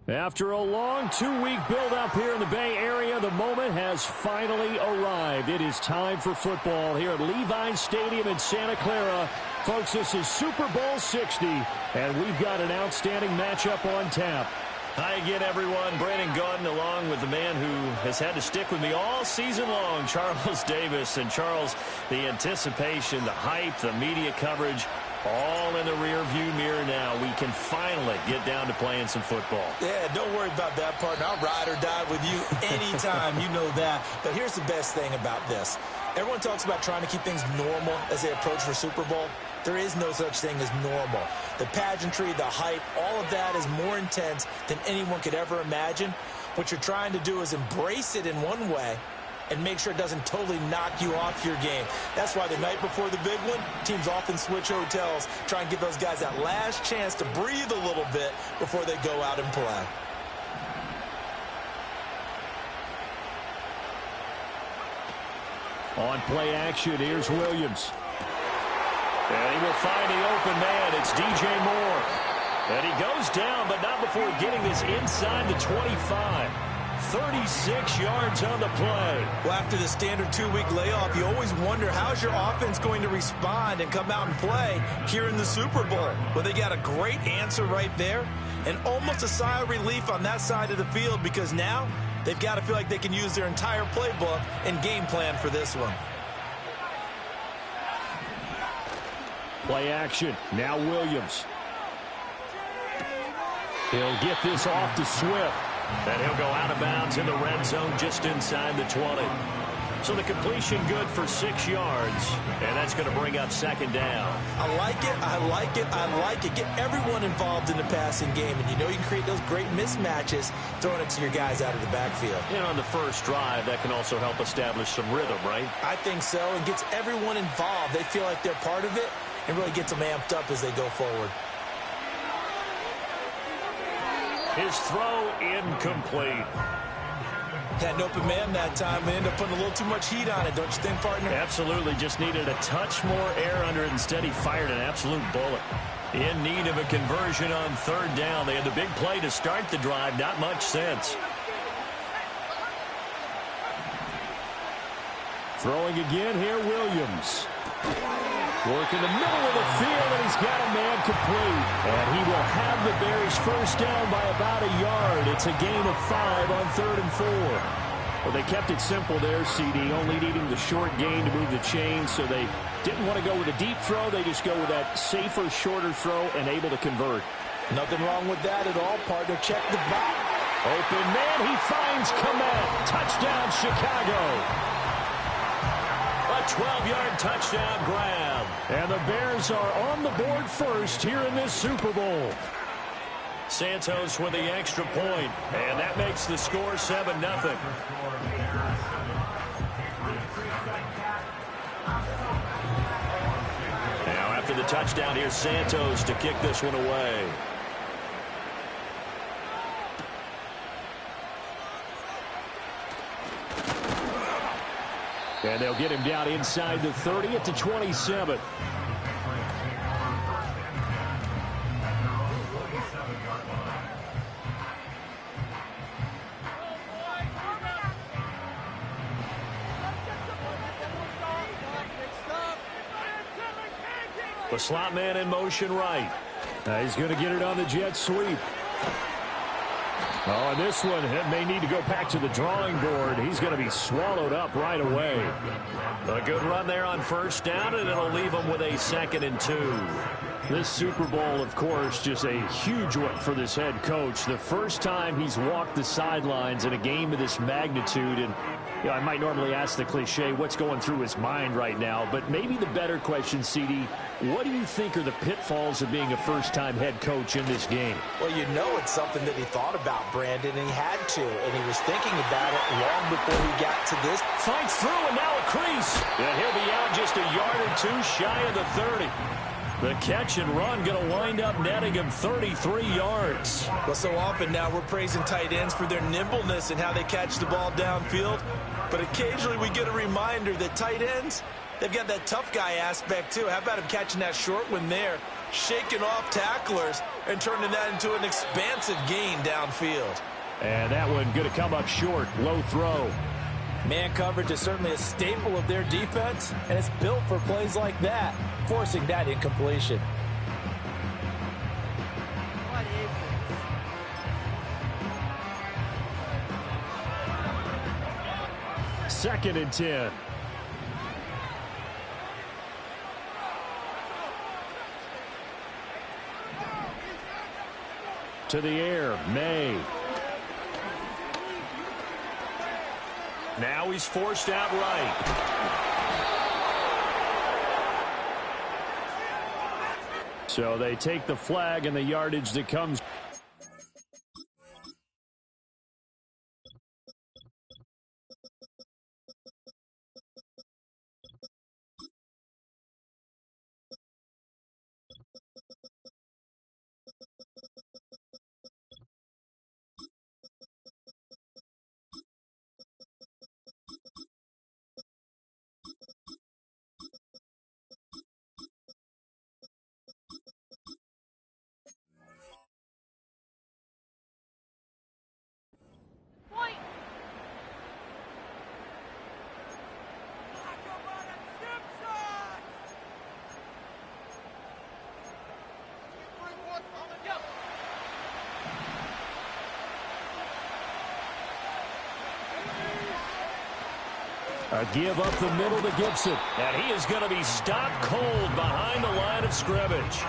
After a long two-week build-up here in the Bay Area, the moment has finally arrived. It is time for football here at Levi's Stadium in Santa Clara. Folks, this is Super Bowl 60, and we've got an outstanding matchup on tap. Hi again, everyone. Brandon Gaudin along with the man who has had to stick with me all season long, Charles Davis. And Charles, the anticipation, the hype, the media coverage, all in the rear-view mirror now. We can finally get down to playing some football. Yeah, don't worry about that, partner. I'll ride or die with you anytime. You know that. But here's the best thing about this. Everyone talks about trying to keep things normal as they approach for Super Bowl. There is no such thing as normal. The pageantry, the hype, all of that is more intense than anyone could ever imagine. What you're trying to do is embrace it in one way and make sure it doesn't totally knock you off your game. That's why the night before the big one, teams often switch hotels, try and give those guys that last chance to breathe a little bit before they go out and play. On play action, here's Williams. And he will find the open man. It's DJ Moore. And he goes down, but not before getting this inside the 25. 36 yards on the play. Well, after the standard two-week layoff, you always wonder how's your offense going to respond and come out and play here in the Super Bowl. Well, they got a great answer right there and almost a sigh of relief on that side of the field because now they've got to feel like they can use their entire playbook and game plan for this one. Play action. Now Williams. He'll get this off to Swift. And he'll go out of bounds in the red zone just inside the 20. So the completion good for 6 yards. And that's going to bring up second down. I like it, I like it, I like it. Get everyone involved in the passing game. And you know you can create those great mismatches throwing it to your guys out of the backfield. And on the first drive, that can also help establish some rhythm, right? I think so. It gets everyone involved. They feel like they're part of it and really gets them amped up as they go forward. His throw incomplete. Had an open man that time and ended up putting a little too much heat on it, don't you think, partner? Absolutely. Just needed a touch more air under it. Instead, he fired an absolute bullet. In need of a conversion on third down. They had the big play to start the drive. Not much sense. Throwing again here, Williams. Work in the middle of the field, and he's got a man complete. And he will have the Bears first down by about a yard. It's a gain of 5 on 3rd and 4. Well, they kept it simple there, CD, only needing the short gain to move the chain, so they didn't want to go with a deep throw. They just go with that safer, shorter throw and able to convert. Nothing wrong with that at all, partner. Check the box. Open man, he finds Komet. Touchdown, Chicago. A 12-yard touchdown grab. And the Bears are on the board first here in this Super Bowl. Santos with the extra point, and that makes the score 7-0. Now after the touchdown, here's Santos to kick this one away. And they'll get him down inside the 30 at the 27. The slot man in motion right. He's going to get it on the jet sweep. Oh, and this one may need to go back to the drawing board. He's going to be swallowed up right away. A good run there on first down, and it'll leave him with a 2nd and 2. This Super Bowl, of course, just a huge one for this head coach. The first time he's walked the sidelines in a game of this magnitude. And you know, I might normally ask the cliche, what's going through his mind right now? But maybe the better question, CD, what do you think are the pitfalls of being a first-time head coach in this game? Well, you know it's something that he thought about, Brandon, and he had to. And he was thinking about it long before he got to this. Fights through, and now a crease. And he'll be out just a yard or two shy of the 30. The catch and run going to wind up netting him 33 yards. Well, so often now we're praising tight ends for their nimbleness and how they catch the ball downfield. But occasionally we get a reminder that tight ends, they've got that tough guy aspect too. How about him catching that short one there, shaking off tacklers, and turning that into an expansive gain downfield. And that one going to come up short, low throw. Man coverage is certainly a staple of their defense, and it's built for plays like that, forcing that incompletion. What is it? 2nd and 10. To the air, May. Now he's forced out right. So they take the flag and the yardage that comes. A give up the middle to Gibson. And he is going to be stopped cold behind the line of scrimmage.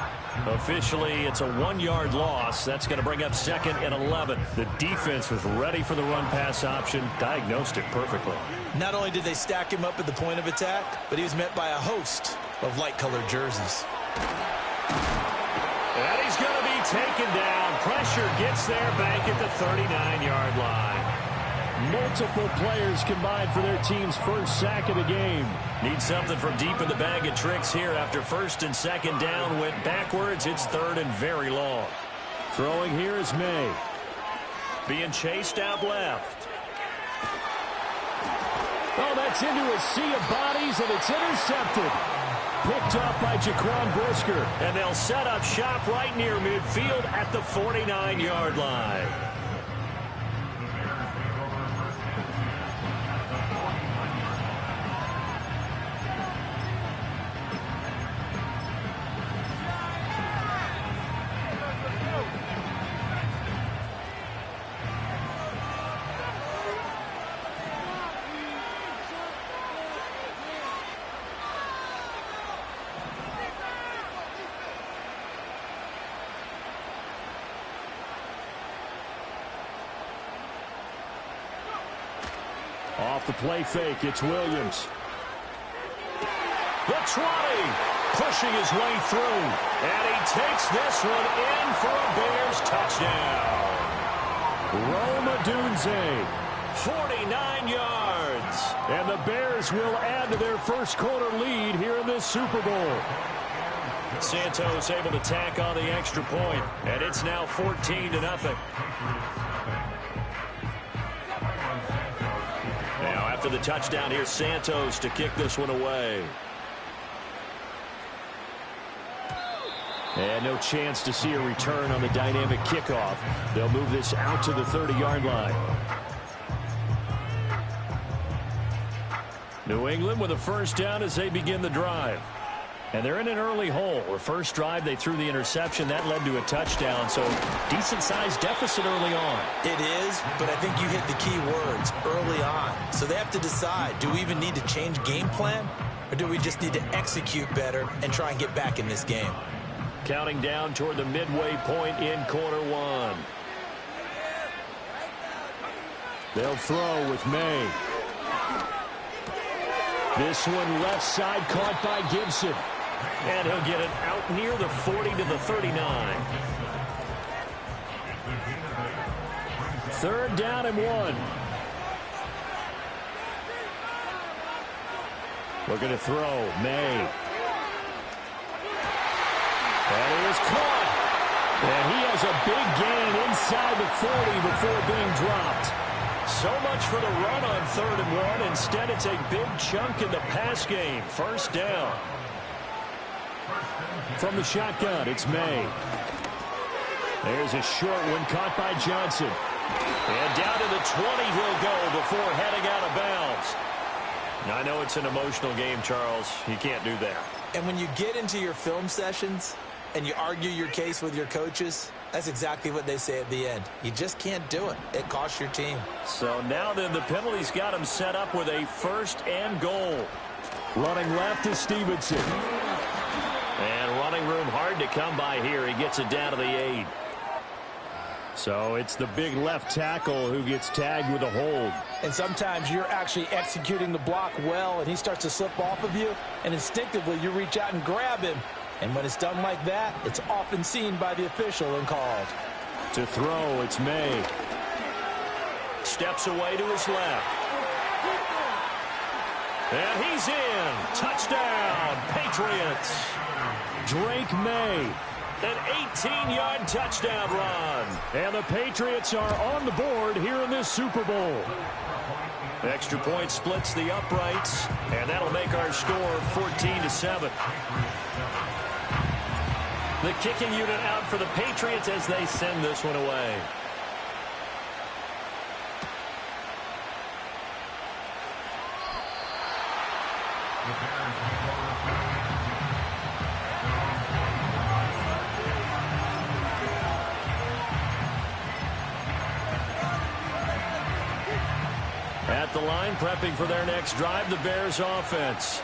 Officially, it's a 1-yard loss. That's going to bring up 2nd and 11. The defense was ready for the run-pass option, diagnosed it perfectly. Not only did they stack him up at the point of attack, but he was met by a host of light-colored jerseys. And he's going to be taken down. Pressure gets there back at the 39-yard line. Multiple players combined for their team's first sack of the game. Need something from deep in the bag of tricks here after 1st and 2nd down. Went backwards. It's 3rd and very long. Throwing here is May. Being chased out left. Oh, that's into a sea of bodies, and it's intercepted. Picked up by Jaquan Brisker. And they'll set up shop right near midfield at the 49-yard line. Off the play fake, it's Williams. The 20, pushing his way through. And he takes this one in for a Bears touchdown. Rome Odunze. 49 yards. And the Bears will add to their first quarter lead here in this Super Bowl. Santos able to tack on the extra point, and it's now 14-0. Now after the touchdown, here's Santos to kick this one away. And no chance to see a return on the dynamic kickoff. They'll move this out to the 30-yard line. New England with a first down as they begin the drive. And they're in an early hole. The first drive, they threw the interception. That led to a touchdown. So decent-sized deficit early on. It is, but I think you hit the key words, early on. So they have to decide, do we even need to change game plan? Or do we just need to execute better and try and get back in this game? Counting down toward the midway point in quarter one. They'll throw with May. This one left side caught by Gibson. And he'll get it out near the 40 to the 39. Third down and 1. Looking to throw. May. That is caught. And he has a big gain inside the 40 before being dropped. So much for the run on 3rd and 1. Instead, it's a big chunk in the pass game. First down. From the shotgun, it's May. There's a short one caught by Johnson. And down to the 20 he'll go before heading out of bounds. Now, I know it's an emotional game, Charles. You can't do that. And when you get into your film sessions and you argue your case with your coaches, that's exactly what they say at the end. You just can't do it. It costs your team. So now then, the penalty's got him set up with a 1st and goal. Running left is Stevenson. And running room hard to come by here. He gets it down to the 8. So it's the big left tackle who gets tagged with a hold. And sometimes you're actually executing the block well, and he starts to slip off of you, and instinctively you reach out and grab him. And when it's done like that, it's often seen by the official and called. To throw, it's May. Steps away to his left. And he's in. Touchdown, Patriots. Drake May. An 18-yard touchdown run. And the Patriots are on the board here in this Super Bowl. Extra point splits the uprights, and that'll make our score 14-7. The kicking unit out for the Patriots as they send this one away. At the line, prepping for their next drive, the Bears offense.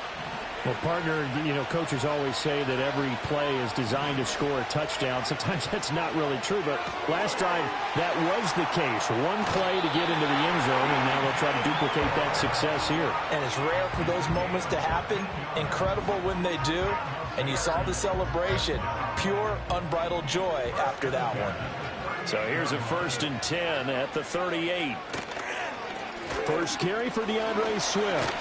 Well, partner, you know, coaches always say that every play is designed to score a touchdown. Sometimes that's not really true, but last drive, that was the case. One play to get into the end zone, and now they'll try to duplicate that success here. And it's rare for those moments to happen. Incredible when they do. And you saw the celebration. Pure, unbridled joy after that one. So here's a 1st and 10 at the 38. First carry for DeAndre Swift.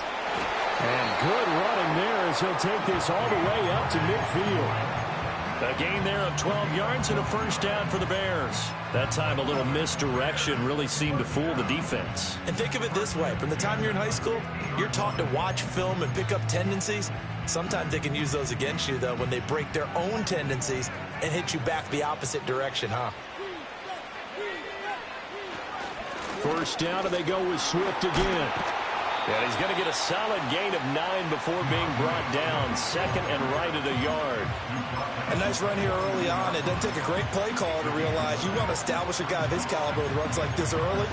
And good running there as he'll take this all the way up to midfield. A gain there of 12 yards and a 1st down for the Bears. That time a little misdirection really seemed to fool the defense. And think of it this way. From the time you're in high school, you're taught to watch film and pick up tendencies. Sometimes they can use those against you, though, when they break their own tendencies and hit you back the opposite direction, huh? First down, and they go with Swift again. And he's going to get a solid gain of 9 before being brought down. 2nd and right at a yard. A nice run here early on. It doesn't take a great play call to realize you want to establish a guy of his caliber with runs like this early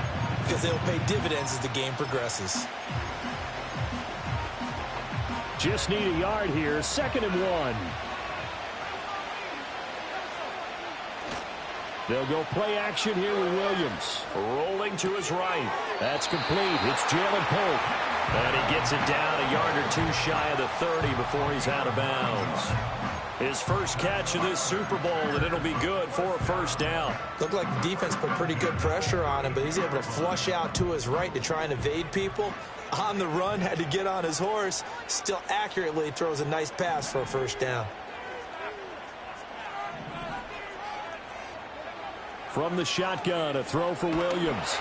because they'll pay dividends as the game progresses. Just need a yard here. 2nd and 1. They'll go play action here with Williams. Rolling to his right. That's complete. It's Jalen Pope. And he gets it down a yard or 2 shy of the 30 before he's out of bounds. His first catch of this Super Bowl, and it'll be good for a 1st down. Looked like the defense put pretty good pressure on him, but he's able to flush out to his right to try and evade people. On the run, had to get on his horse. Still accurately throws a nice pass for a 1st down. From the shotgun, a throw for Williams.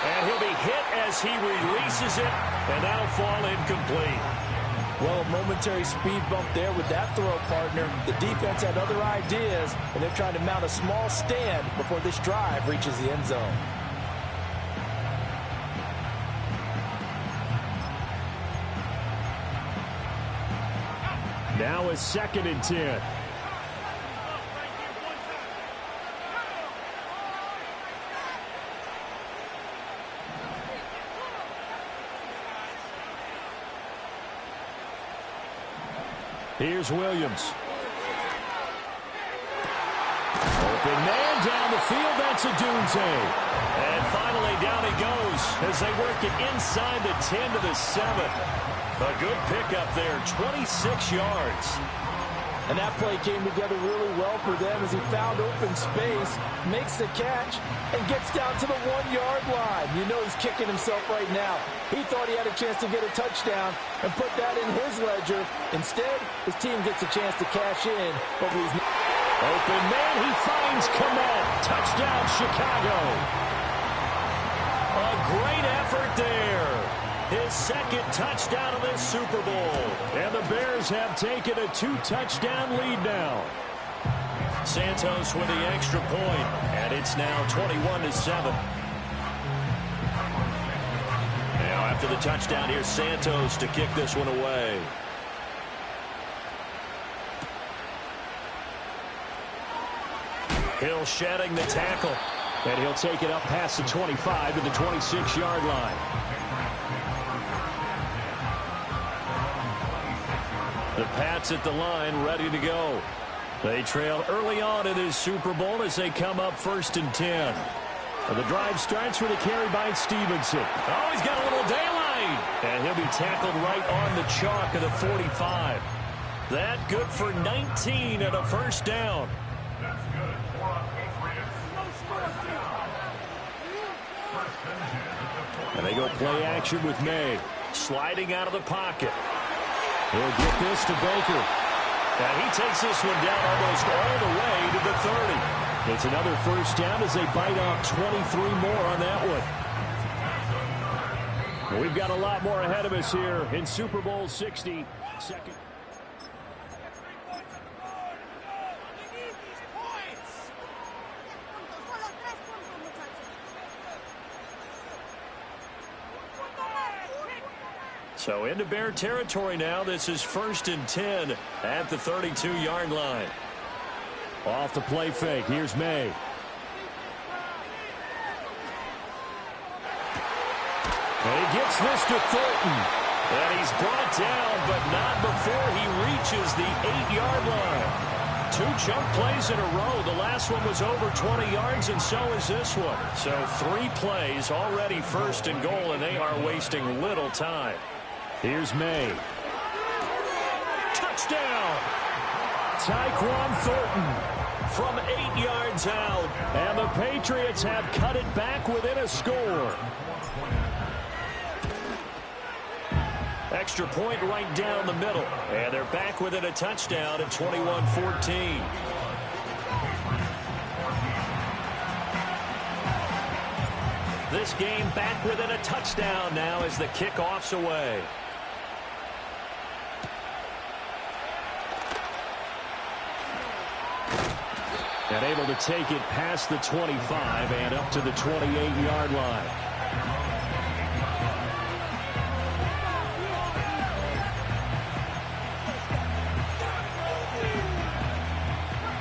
And he'll be hit as he releases it, and that'll fall incomplete. Well, a momentary speed bump there with that throw, partner. The defense had other ideas, and they're trying to mount a small stand before this drive reaches the end zone. Now a 2nd and 10. Here's Williams. Open man down the field. That's a Dunze. And finally down he goes as they work it inside the 10 to the 7. A good pickup there, 26 yards. And that play came together really well for them as he found open space, makes the catch, and gets down to the 1-yard line. You know he's kicking himself right now. He thought he had a chance to get a touchdown and put that in his ledger. Instead, his team gets a chance to cash in. Hopefully he's not. Open man, he finds Komet. Touchdown, Chicago. A great effort there. His 2nd touchdown of this Super Bowl. And the Bears have taken a 2-touchdown lead now. Santos with the extra point, and it's now 21-7. Now after the touchdown, here's Santos to kick this one away. Hill shedding the tackle. And he'll take it up past the 25 to the 26-yard line. The Pats at the line, ready to go. They trail early on in this Super Bowl as they come up 1st and 10. And the drive starts with a carry by Stevenson. Oh, he's got a little daylight. And he'll be tackled right on the chalk of the 45. That good for 19 and a 1st down. And they go play action with May. Sliding out of the pocket. He'll get this to Baker. And he takes this one down almost all the way to the 30. It's another 1st down as they bite off 23 more on that one. We've got a lot more ahead of us here in Super Bowl 60. Second. So into Bear territory now. This is 1st and 10 at the 32-yard line. Off the play fake. Here's May. And he gets this to Thornton. And he's brought down, but not before he reaches the 8-yard line. 2 chunk plays in a row. The last one was over 20 yards, and so is this one. So 3 plays already 1st and goal, and they are wasting little time. Here's May. Touchdown! Tyquan Thornton from 8 yards out. And the Patriots have cut it back within a score. Extra point right down the middle. And they're back within a touchdown at 21-14. This game back within a touchdown now as the kickoff's away. And able to take it past the 25 and up to the 28-yard line.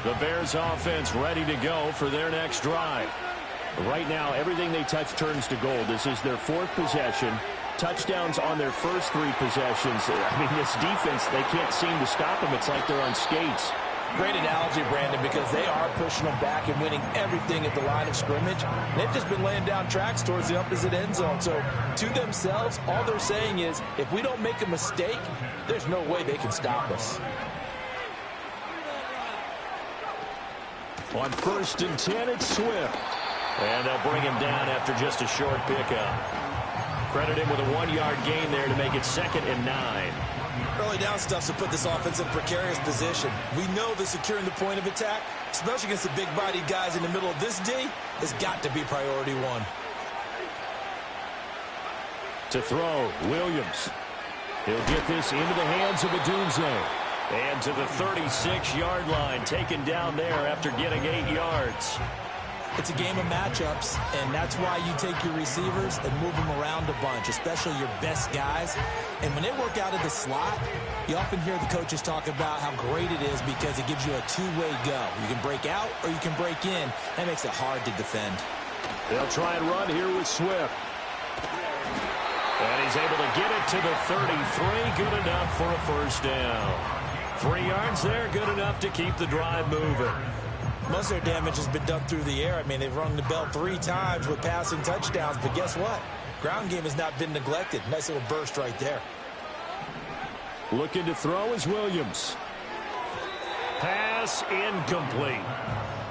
The Bears offense ready to go for their next drive. Right now, everything they touch turns to gold. This is their 4th possession. Touchdowns on their first 3 possessions. I mean, this defense, they can't seem to stop them. It's like they're on skates. Great analogy, Brandon, because they are pushing them back and winning everything at the line of scrimmage. They've just been laying down tracks towards the opposite end zone. So to themselves, all they're saying is, if we don't make a mistake, there's no way they can stop us. On 1st and 10, it's Swift. And they'll bring him down after just a short pickup. Credit him with a 1-yard gain there to make it 2nd and 9. Early down stuff to put this offense in a precarious position. We know that securing the point of attack, especially against the big-bodied guys in the middle of this D, has got to be priority 1. To throw, Williams. He'll get this into the hands of Dunze. And to the 36-yard line, taken down there after getting 8 yards. It's a game of matchups, and that's why you take your receivers and move them around a bunch, especially your best guys. And when they work out of the slot, you often hear the coaches talk about how great it is because it gives you a two-way go. You can break out or you can break in. That makes it hard to defend. They'll try and run here with Swift. And he's able to get it to the 33. Good enough for a first down. 3 yards there, good enough to keep the drive moving. Most of their damage has been done through the air. I mean, they've rung the bell 3 times with passing touchdowns, but guess what? Ground game has not been neglected. Nice little burst right there. Looking to throw is Williams. Pass incomplete.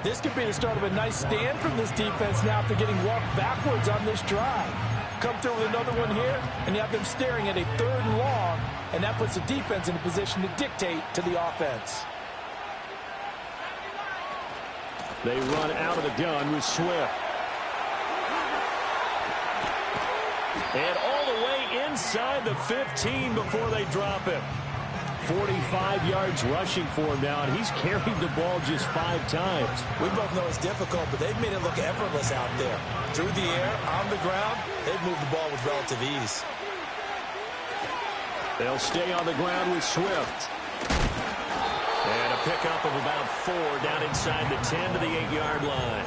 This could be the start of a nice stand from this defense now after getting walked backwards on this drive. Come through with another one here, and you have them staring at a 3rd and long, and that puts the defense in a position to dictate to the offense. They run out of the gun with Swift. And all the way inside the 15 before they drop him. 45 yards rushing for him now, and he's carried the ball just 5 times. We both know it's difficult, but they've made it look effortless out there. Through the air, on the ground, they've moved the ball with relative ease. They'll stay on the ground with Swift. And a pickup of about 4 down inside the 10 to the 8-yard line.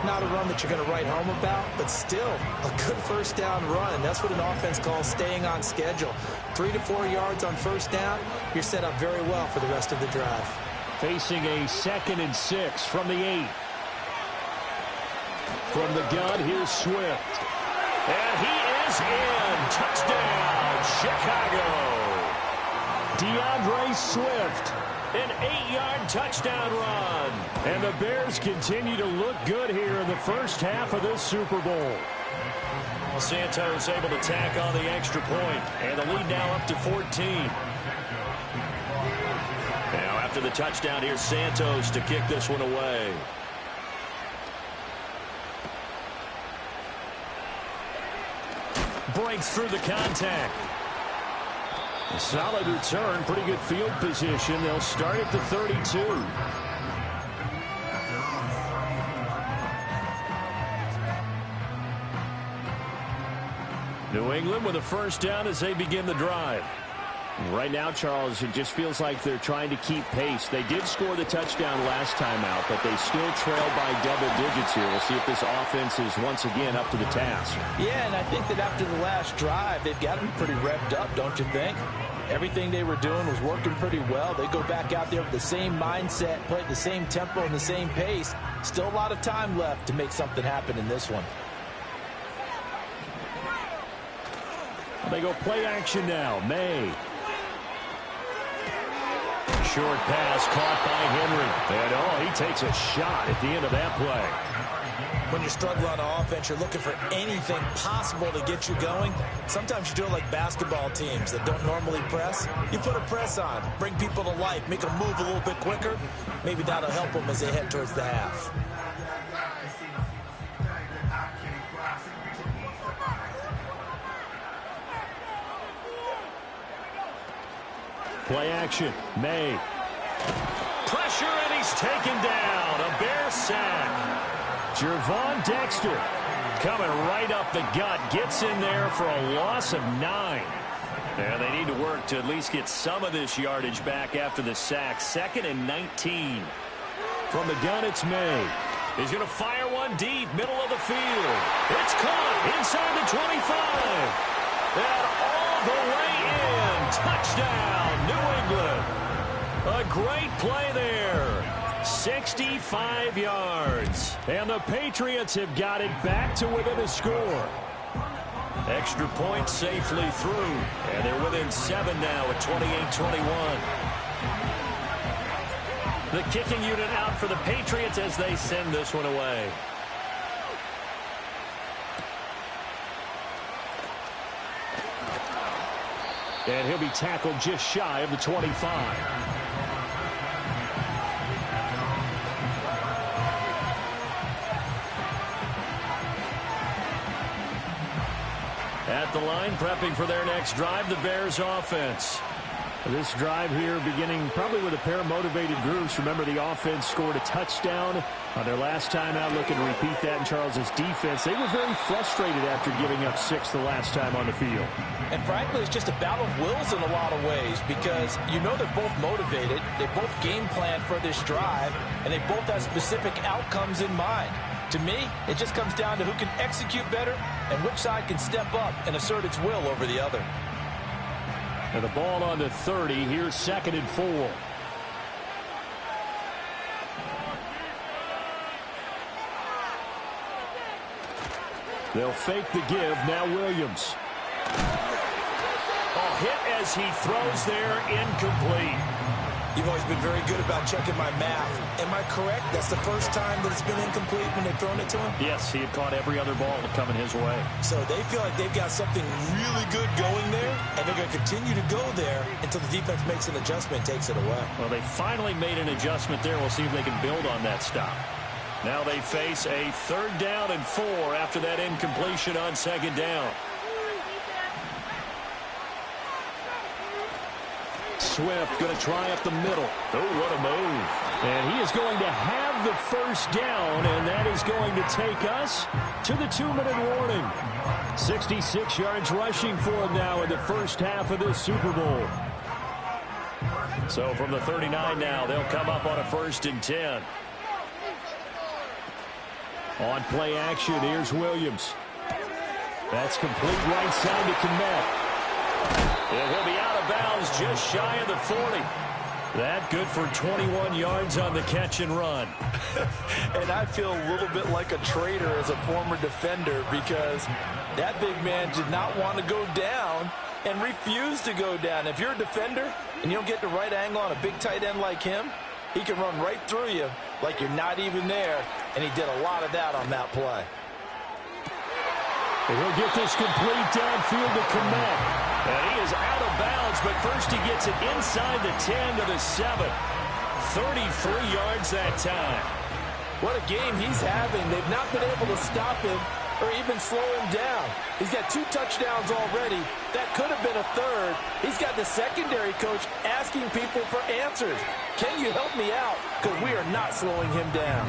Not a run that you're going to write home about, but still a good first down run. That's what an offense calls staying on schedule. 3 to 4 yards on first down, you're set up very well for the rest of the drive. Facing a 2nd and 6 from the 8. From the gun, here's Swift. And he is in. Touchdown, Chicago. DeAndre Swift. An 8-yard touchdown run. And the Bears continue to look good here in the first half of this Super Bowl. Santos able to tack on the extra point, and the lead now up to 14. Now after the touchdown, here's Santos to kick this one away. Breaks through the contact. A solid return, pretty good field position. They'll start at the 32. New England with a first down as they begin the drive. Right now, Charles, it just feels like they're trying to keep pace. They did score the touchdown last time out, but they still trail by double digits here. We'll see if this offense is once again up to the task. Yeah, and I think that after the last drive, they've got to be pretty revved up, don't you think? Everything they were doing was working pretty well. They go back out there with the same mindset, play at the same tempo and the same pace. Still a lot of time left to make something happen in this one. They go play action now. May. Short pass caught by Henry. And, he takes a shot at the end of that play. When you're struggling on offense, you're looking for anything possible to get you going. Sometimes you do it like basketball teams that don't normally press. You put a press on, bring people to life, make them move a little bit quicker. Maybe that'll help them as they head towards the half. Play action. May. Pressure, and he's taken down. A Bear sack. Jervon Dexter coming right up the gut. Gets in there for a loss of 9. And they need to work to at least get some of this yardage back after the sack. 2nd and 19. From the gun, it's May. He's going to fire one deep, middle of the field. It's caught inside the 25. And all the way in. Touchdown, New England. A great play there. 65 yards. And the Patriots have got it back to within a score. Extra point safely through. And they're within 7 now at 28-21. The kicking unit out for the Patriots as they send this one away. And he'll be tackled just shy of the 25. At the line, prepping for their next drive, the Bears offense. This drive here beginning probably with a pair of motivated groups. Remember, the offense scored a touchdown on their last time out. Looking to repeat that in Charles's defense. They were very frustrated after giving up 6 the last time on the field. And frankly, it's just a battle of wills in a lot of ways because you know they're both motivated. They both game plan for this drive, and they both have specific outcomes in mind. To me, it just comes down to who can execute better and which side can step up and assert its will over the other. And the ball on the 30. Here's 2nd and 4. They'll fake the give. Now Williams. Hit as he throws there, incomplete. You've always been very good about checking my math. Am I correct? That's the first time that it's been incomplete when they've thrown it to him? Yes, he had caught every other ball coming his way. So they feel like they've got something really good going there, and they're going to continue to go there until the defense makes an adjustment and takes it away. Well, they finally made an adjustment there. We'll see if they can build on that stop. Now they face a 3rd down and 4 after that incompletion on 2nd down. Swift going to try up the middle. Oh, what a move. And he is going to have the 1st down, and that is going to take us to the 2-minute warning. 66 yards rushing for him now in the first half of this Super Bowl. So from the 39 now, they'll come up on a 1st and 10. On play action, here's Williams. That's complete right side to Kmet. And he'll be out of bounds just shy of the 40. That good for 21 yards on the catch and run. And I feel a little bit like a traitor as a former defender because that big man did not want to go down and refused to go down. If you're a defender and you don't get the right angle on a big tight end like him, he can run right through you like you're not even there, and he did a lot of that on that play. And he'll get this complete downfield to Kmet. And he is out of bounds, but first he gets it inside the 10 to the 7. 33 yards that time. What a game he's having. They've not been able to stop him or even slow him down. He's got 2 touchdowns already. That could have been a 3rd. He's got the secondary coach asking people for answers. Can you help me out? Because we are not slowing him down.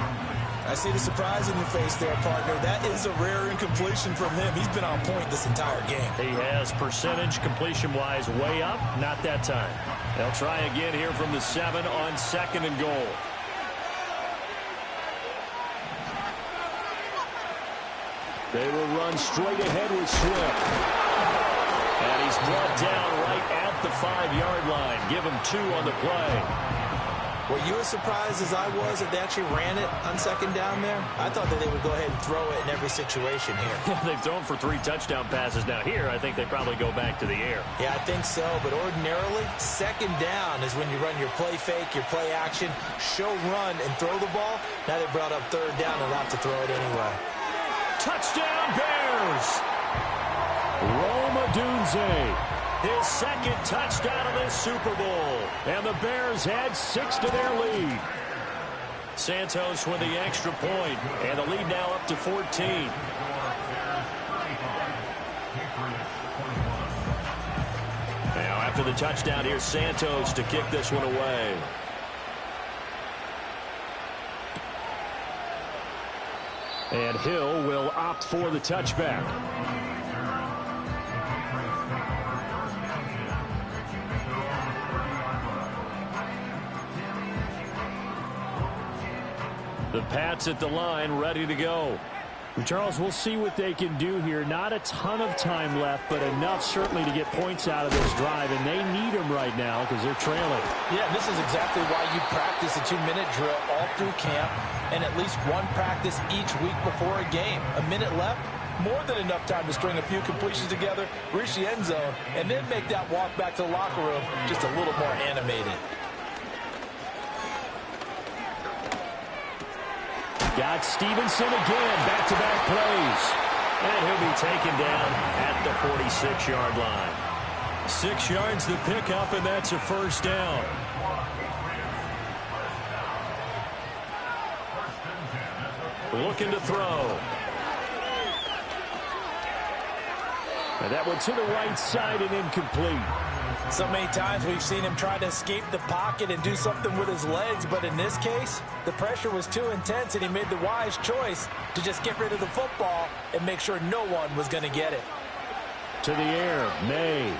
I see the surprise in your face there, partner. That is a rare incompletion from him. He's been on point this entire game. He has percentage completion-wise way up. Not that time. They'll try again here from the 7 on 2nd and goal. They will run straight ahead with Swift. And he's brought down right at the 5-yard line. Give him 2 on the play. Were you as surprised as I was that they actually ran it on 2nd down there? I thought that they would go ahead and throw it in every situation here. They've thrown for 3 touchdown passes now. Here, I think they probably go back to the air. Yeah, I think so. But ordinarily, 2nd down is when you run your play fake, your play action, show run, and throw the ball. Now they brought up 3rd down and have to throw it anyway. Touchdown, Bears! Rome Odunze. His 2nd touchdown of this Super Bowl. And the Bears add 6 to their lead. Santos with the extra point. And the lead now up to 14. Now after the touchdown, here's Santos to kick this one away. And Hill will opt for the touchback. The Pats at the line, ready to go. Charles, we'll see what they can do here. Not a ton of time left, but enough certainly to get points out of this drive, and they need them right now because they're trailing. Yeah, this is exactly why you practice a 2-minute drill all through camp and at least one practice each week before a game. A minute left, more than enough time to string a few completions together, reach the end zone, and then make that walk back to the locker room just a little more animated. Got Stevenson again, back-to-back plays. And he'll be taken down at the 46-yard line. 6 yards to pick up, and that's a 1st down. Looking to throw. And that one to the right side and incomplete. So many times we've seen him try to escape the pocket and do something with his legs, but in this case, the pressure was too intense and he made the wise choice to just get rid of the football and make sure no one was going to get it. To the air, May.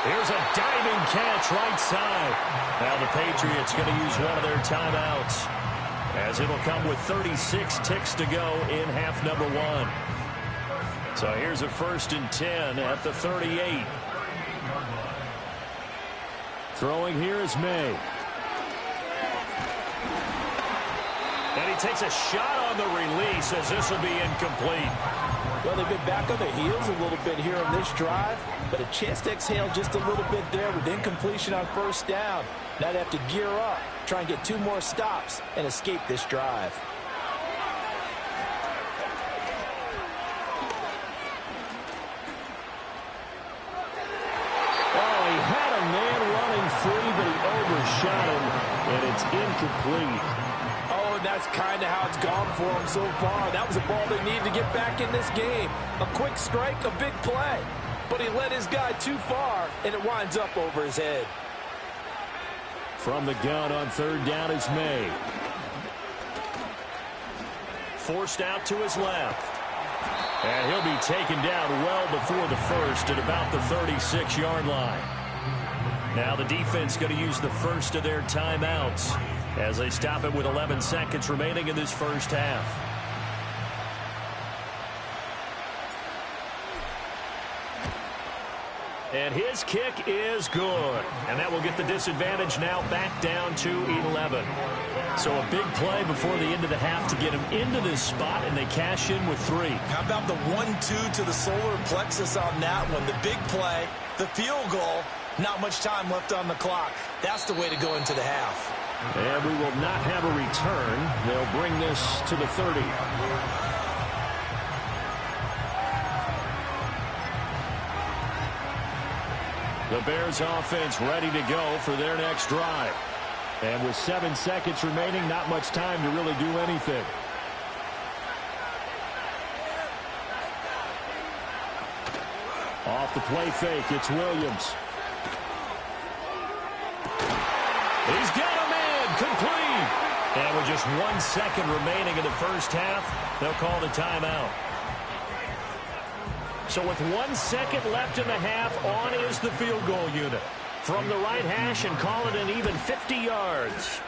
Here's a diving catch right side. Now the Patriots going to use one of their timeouts, as it'll come with 36 ticks to go in half number one. So here's a 1st and 10 at the 38. Throwing here is May. And he takes a shot on the release, as this will be incomplete. Well, they've been back on their heels a little bit here on this drive, but a chance to exhale just a little bit there with incompletion on 1st down. Now they have to gear up, try and get 2 more stops, and escape this drive. Oh, he had a man running free, but he overshot him, and it's incomplete. Oh, and that's kind of how it's gone for him so far. That was a ball they needed to get back in this game. A quick strike, a big play. But he led his guy too far, and it winds up over his head. From the gun on 3rd down is May. Forced out to his left. And he'll be taken down well before the first at about the 36-yard line. Now the defense going to use the first of their timeouts as they stop it with 11 seconds remaining in this first half. And his kick is good. And that will get the disadvantage now back down to 11. So a big play before the end of the half to get him into this spot, and they cash in with 3. How about the 1-2 to the solar plexus on that one? The big play, the field goal, not much time left on the clock. That's the way to go into the half. And we will not have a return. They'll bring this to the 30. The Bears offense ready to go for their next drive. And with 7 seconds remaining, not much time to really do anything. Off the play fake, it's Williams. He's got a man, complete. And with just 1 second remaining in the first half, they'll call the timeout. So with 1 second left in the half, on is the field goal unit. From the right hash, and call it an even 50 yards.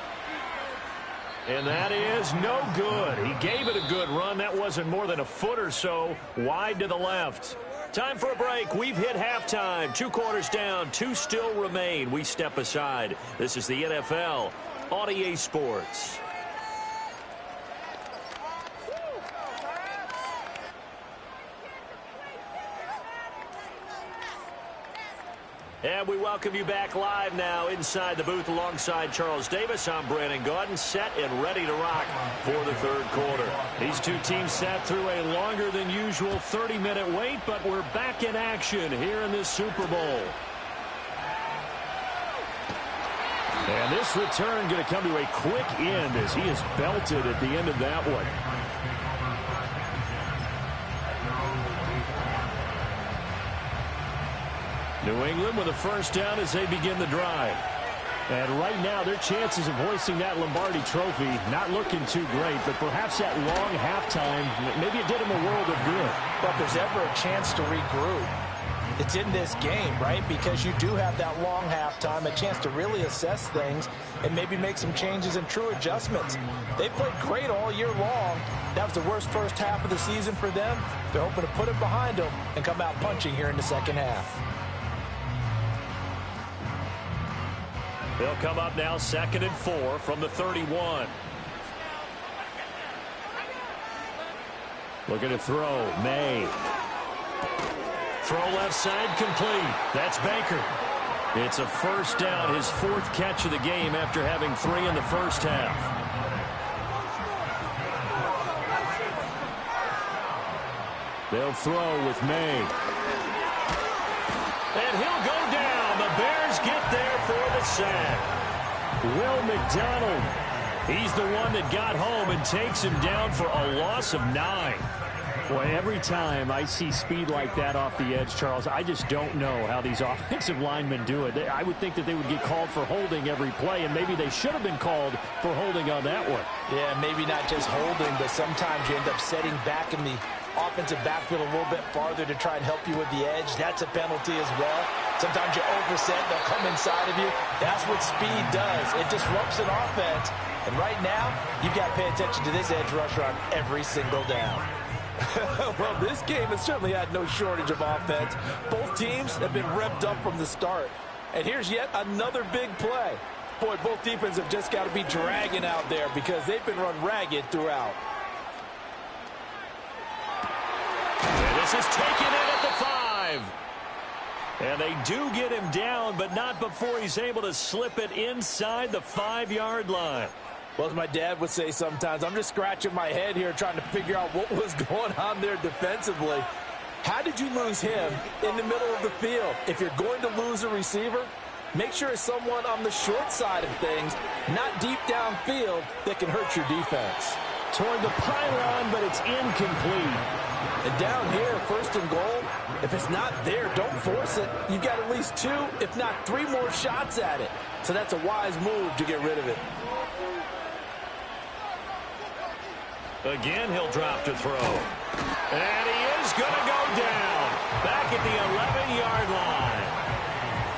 And that is no good. He gave it a good run. That wasn't more than a foot or so wide to the left. Time for a break. We've hit halftime. 2 quarters down. 2 still remain. We step aside. This is the NFL on EA Sports. And we welcome you back live now inside the booth alongside Charles Davis. I'm Brandon Gaudin, set and ready to rock for the 3rd quarter. These 2 teams sat through a longer than usual 30-minute wait, but we're back in action here in this Super Bowl. And this return going to come to a quick end as he is belted at the end of that one. New England with a 1st down as they begin the drive. And right now, their chances of hoisting that Lombardi trophy not looking too great, but perhaps that long halftime, maybe it did them a world of good. But if there's ever a chance to regroup, it's in this game, right? Because you do have that long halftime, a chance to really assess things and maybe make some changes and true adjustments. They played great all year long. That was the worst first half of the season for them. They're hoping to put it behind them and come out punching here in the second half. They'll come up now 2nd and 4 from the 31. Looking to throw, May. Throw left side, complete. That's Baker. It's a 1st down, his 4th catch of the game after having 3 in the first half. They'll throw with May. And he'll go down. The Bears get there for the sack. Will McDonald. He's the one that got home and takes him down for a loss of 9. Boy, every time I see speed like that off the edge, Charles, I just don't know how these offensive linemen do it. I would think that they would get called for holding every play, and maybe they should have been called for holding on that one. Yeah, maybe not just holding, but sometimes you end up setting back in the offensive backfield a little bit farther to try and help you with the edge. That's a penalty as well. Sometimes you overset, they'll come inside of you. That's what speed does. It disrupts an offense. And right now, you've got to pay attention to this edge rusher on every single down. Well, this game has certainly had no shortage of offense. Both teams have been revved up from the start. And here's yet another big play. Boy, both defenses have just got to be dragging out there because they've been run ragged throughout. And this is taken in at the 5. And they do get him down, but not before he's able to slip it inside the 5-yard line. Well, as my dad would say sometimes, I'm just scratching my head here trying to figure out what was going on there defensively. How did you lose him in the middle of the field? If you're going to lose a receiver, make sure it's someone on the short side of things, not deep downfield, that can hurt your defense. Toward the pylon, but it's incomplete. And down here, 1st and goal, if it's not there, don't force it. You've got at least 2, if not 3 more shots at it. So that's a wise move to get rid of it. Again, he'll drop to throw. And he is going to go down. Back at the 11-yard line.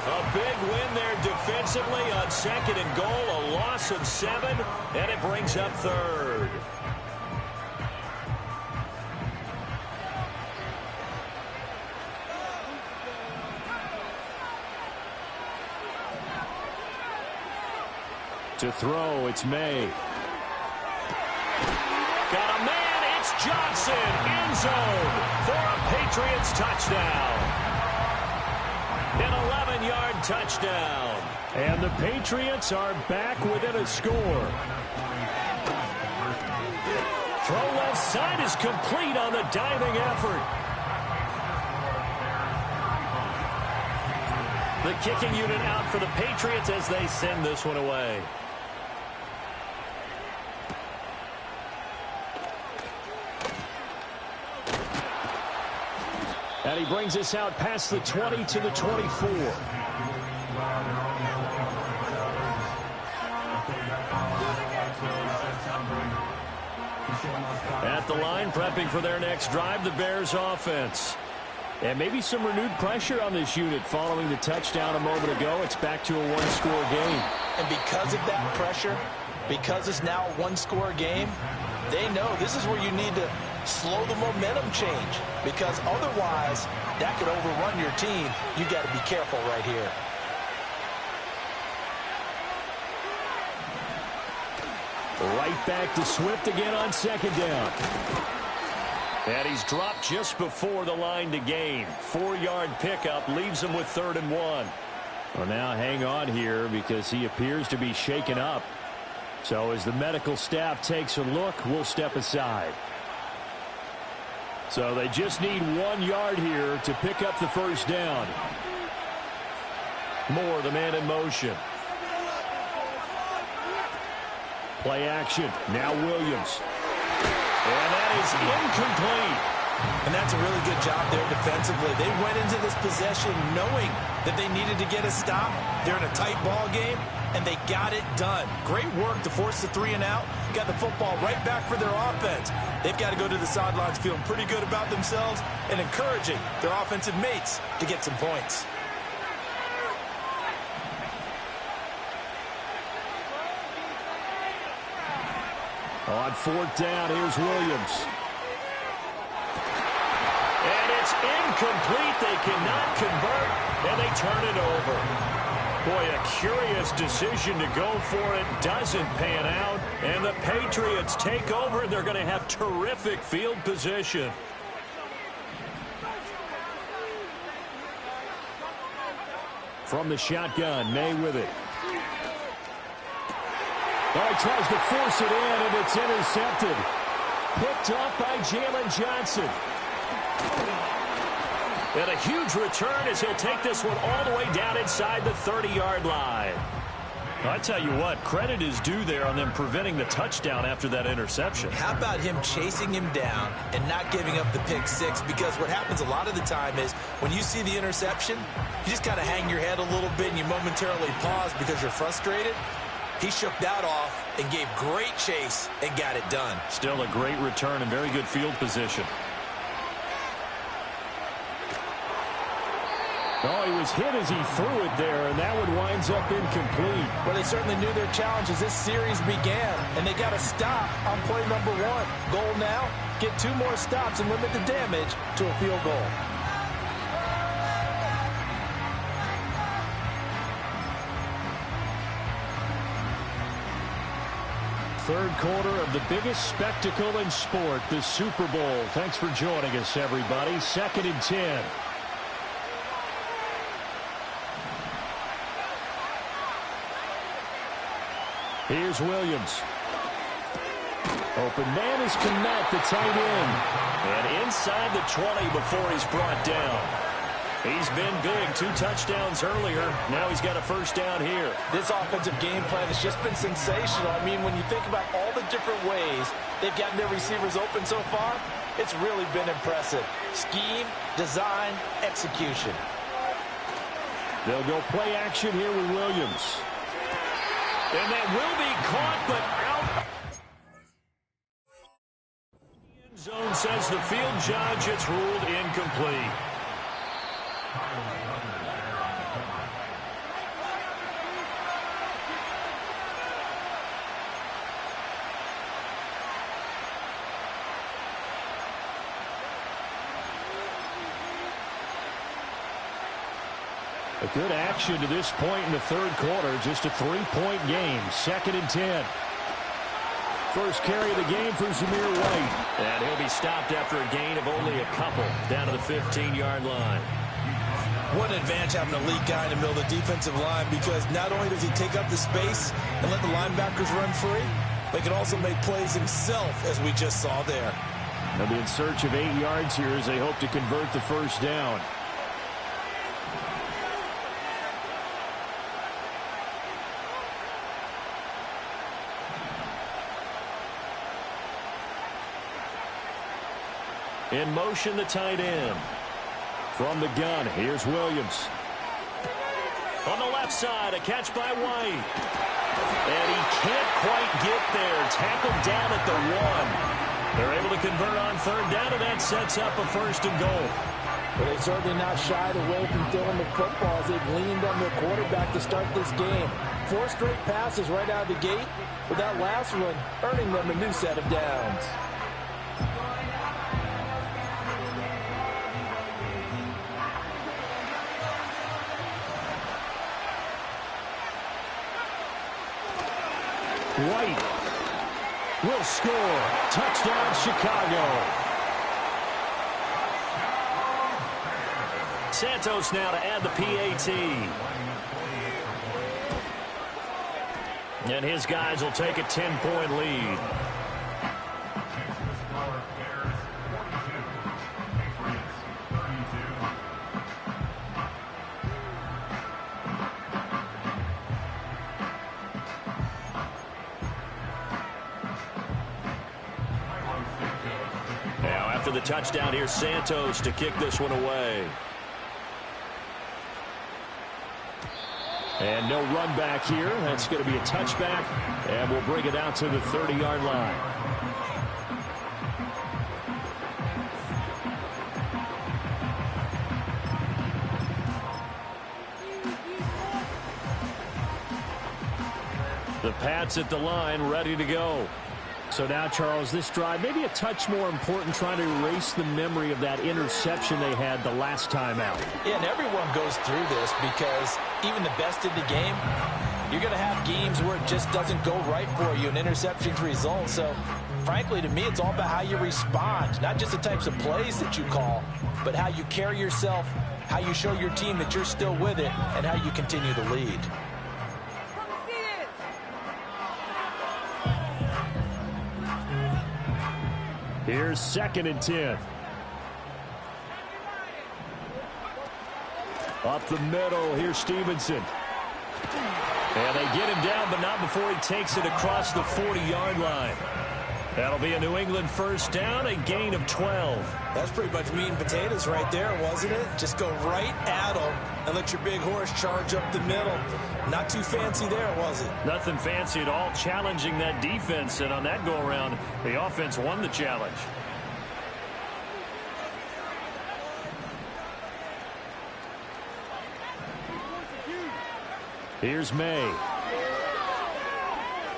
A big win there defensively on 2nd and goal. A loss of 7, and it brings up 3rd. To throw, it's May. Got a man, it's Johnson, end zone for a Patriots touchdown. An 11-yard touchdown. And the Patriots are back within a score. Throw left side is complete on the diving effort. The kicking unit out for the Patriots as they send this one away. And he brings us out past the 20 to the 24. At the line, prepping for their next drive, the Bears offense. And maybe some renewed pressure on this unit following the touchdown a moment ago. It's back to a one-score game. And because of that pressure, because it's now a one-score game, they know this is where you need to slow the momentum change, because otherwise that could overrun your team. You got to be careful right here. Right back to Swift again on 2nd down. And he's dropped just before the line to gain. 4-yard pickup leaves him with 3rd and 1. Well, now hang on here because he appears to be shaken up. So as the medical staff takes a look, we'll step aside. So they just need 1 yard here to pick up the 1st down. Moore, the man in motion. Play action. Now Williams. And that is incomplete. And that's a really good job there defensively. They went into this possession knowing that they needed to get a stop. They're in a tight ball game, and they got it done. Great work to force the 3 and out. Got the football right back for their offense. They've got to go to the sidelines feeling pretty good about themselves and encouraging their offensive mates to get some points. On 4th down, here's Williams. And it's incomplete. They cannot convert, and they turn it over. Boy, a curious decision to go for it. Doesn't pan out, and the Patriots take over, and they're going to have terrific field position. From the shotgun, May with it. Oh, he tries to force it in, and it's intercepted. Picked up by Jalen Johnson. And a huge return as he'll take this one all the way down inside the 30-yard line. I tell you what, credit is due there on them preventing the touchdown after that interception. How about him chasing him down and not giving up the pick six? Because what happens a lot of the time is when you see the interception, you just kind of hang your head a little bit and you momentarily pause because you're frustrated. He shook that off and gave great chase and got it done. Still a great return and very good field position. Oh, he was hit as he threw it there, and that one winds up incomplete. Well, they certainly knew their challenge as this series began, and they got to stop on play number one. Goal now, get 2 more stops and limit the damage to a field goal. Third quarter of the biggest spectacle in sport, the Super Bowl. Thanks for joining us, everybody. 2nd and 10. Here's Williams. Open man is Kmet, the tight end. And inside the 20 before he's brought down. He's been big. 2 touchdowns earlier. Now he's got a first down here. This offensive game plan has just been sensational. I mean, when you think about all the different ways they've gotten their receivers open so far, it's really been impressive. Scheme, design, execution. They'll go play action here with Williams. And that will be caught, but out. The end zone says the field judge, it's ruled incomplete. A good action to this point in the third quarter. Just a 3-point game. 2nd and 10. First carry of the game for Zamir White. And he'll be stopped after a gain of only a couple down to the 15-yard line. What an advantage having a elite guy in the middle of the defensive line, because not only does he take up the space and let the linebackers run free, but he can also make plays himself, as we just saw there. They'll be in search of 8 yards here as they hope to convert the first down. In motion, the tight end. From the gun, here's Williams. On the left side, a catch by White. And he can't quite get there. Tackled down at the 1. They're able to convert on third down, and that sets up a first and goal. But they certainly not shied away from throwing the football as they've leaned on their quarterback to start this game. 4 straight passes right out of the gate, with that last one earning them a new set of downs. White will score. Touchdown, Chicago. Santos now to add the PAT. And his guys will take a 10-point lead. Now after the touchdown, here's Santos to kick this one away. And no run back here. That's going to be a touchback. And we'll bring it out to the 30-yard line. The Pats at the line, ready to go. So now, Charles, this drive maybe a touch more important, trying to erase the memory of that interception they had the last time out. Yeah, and everyone goes through this because even the best in the game, you're going to have games where it just doesn't go right for you, and interceptions result. So, frankly, to me, it's all about how you respond, not just the types of plays that you call, but how you carry yourself, how you show your team that you're still with it, and how you continue to lead. Here's 2nd and 10. Up the middle, here's Stevenson. And they get him down, but not before he takes it across the 40-yard line. That'll be a New England first down, a gain of 12. That's pretty much meat and potatoes right there, wasn't it? Just go right at them and let your big horse charge up the middle. Not too fancy there, was it? Nothing fancy at all, challenging that defense. And on that go-around, the offense won the challenge. Here's May.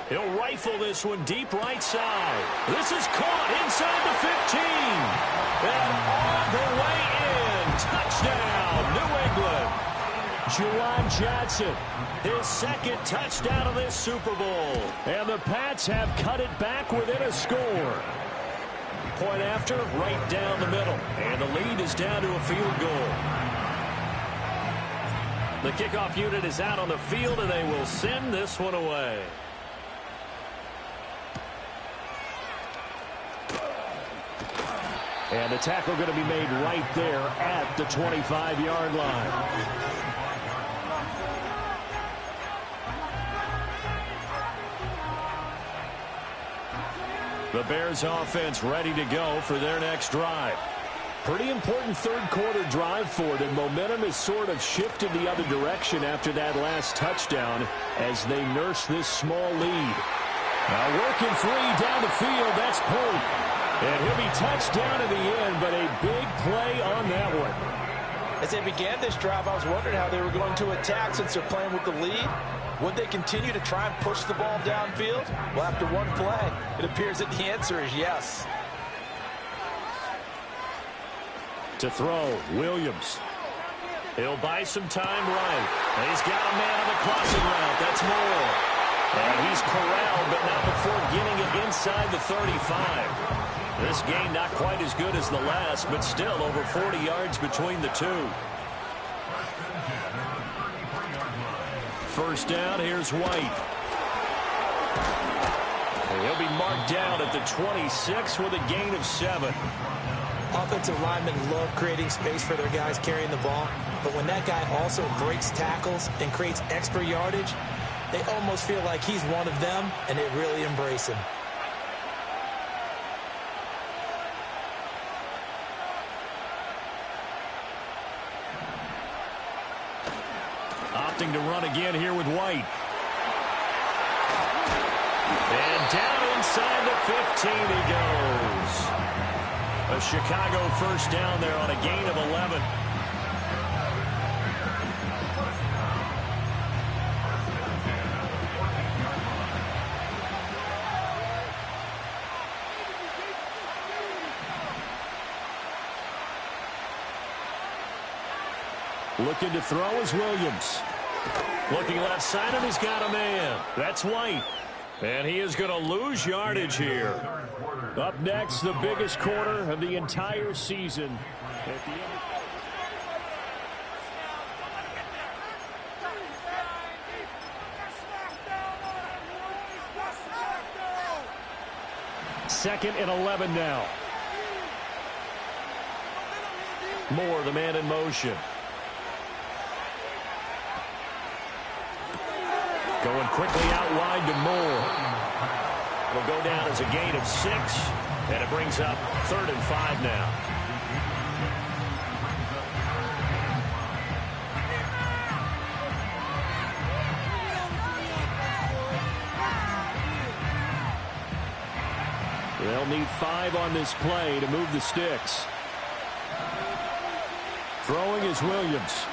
He'll rifle this one deep right side. This is caught inside the 15. And on the way in. Touchdown, New England. Juwan Johnson, His second touchdown of this Super Bowl. and the Pats have cut it back within a score. Point after, right down the middle. And the lead is down to a field goal. The kickoff unit is out on the field, and they will send this one away. And the tackle going to be made right there at the 25-yard line. The Bears offense ready to go for their next drive. Pretty important third-quarter drive for them. Momentum has sort of shifted the other direction after that last touchdown as they nurse this small lead. Now working free down the field. That's Pope. And he'll be touched down in the end, but a big play on that one. As they began this drive, I was wondering how they were going to attack since they're playing with the lead. Would they continue to try and push the ball downfield? Well, after one play, it appears that the answer is yes. To throw, Williams. He'll buy some time right. He's got a man on the crossing route. That's Moore. And he's corralled, but not before getting it inside the 35. This game not quite as good as the last, but still over 40 yards between the two. First down, here's White. And he'll be marked down at the 26 with a gain of 7. Offensive linemen love creating space for their guys carrying the ball, but when that guy also breaks tackles and creates extra yardage, they almost feel like he's one of them, and they really embrace him. Opting to run again here with White. And down inside the 15 he goes. A Chicago first down there on a gain of 11. Looking to throw is Williams. Looking left side, and he's got a man. That's White. And he is going to lose yardage here. Up next, the biggest quarter of the entire season. At the end Second and 11 now. Moore, the man in motion. Going quickly out wide to Moore. It'll go down as a gain of 6, and it brings up 3rd and 5 now. They'll need 5 on this play to move the sticks. Throwing is Williams.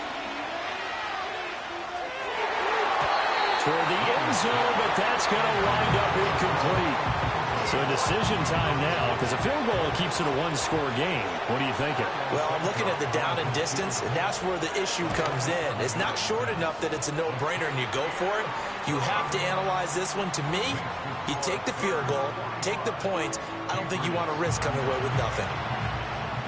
Toward the end zone, but that's going to wind up incomplete. So decision time now, because a field goal keeps it a one-score game. What are you thinking? Well, I'm looking at the down and distance, and that's where the issue comes in. It's not short enough that it's a no-brainer and you go for it. You have to analyze this one. To me, you take the field goal, take the points. I don't think you want to risk coming away with nothing.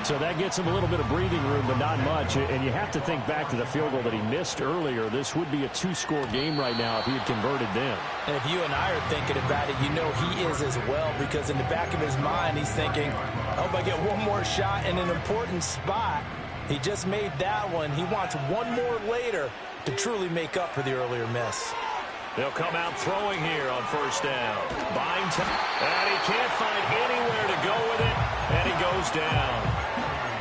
So that gets him a little bit of breathing room, but not much. And you have to think back to the field goal that he missed earlier. This would be a 2-score game right now if he had converted then. And if you and I are thinking about it, you know he is as well, because in the back of his mind, he's thinking, I hope I get one more shot in an important spot. He just made that one. He wants one more later to truly make up for the earlier miss. They'll come out throwing here on first down. Buying time. And he can't find anywhere to go with it. And he goes down.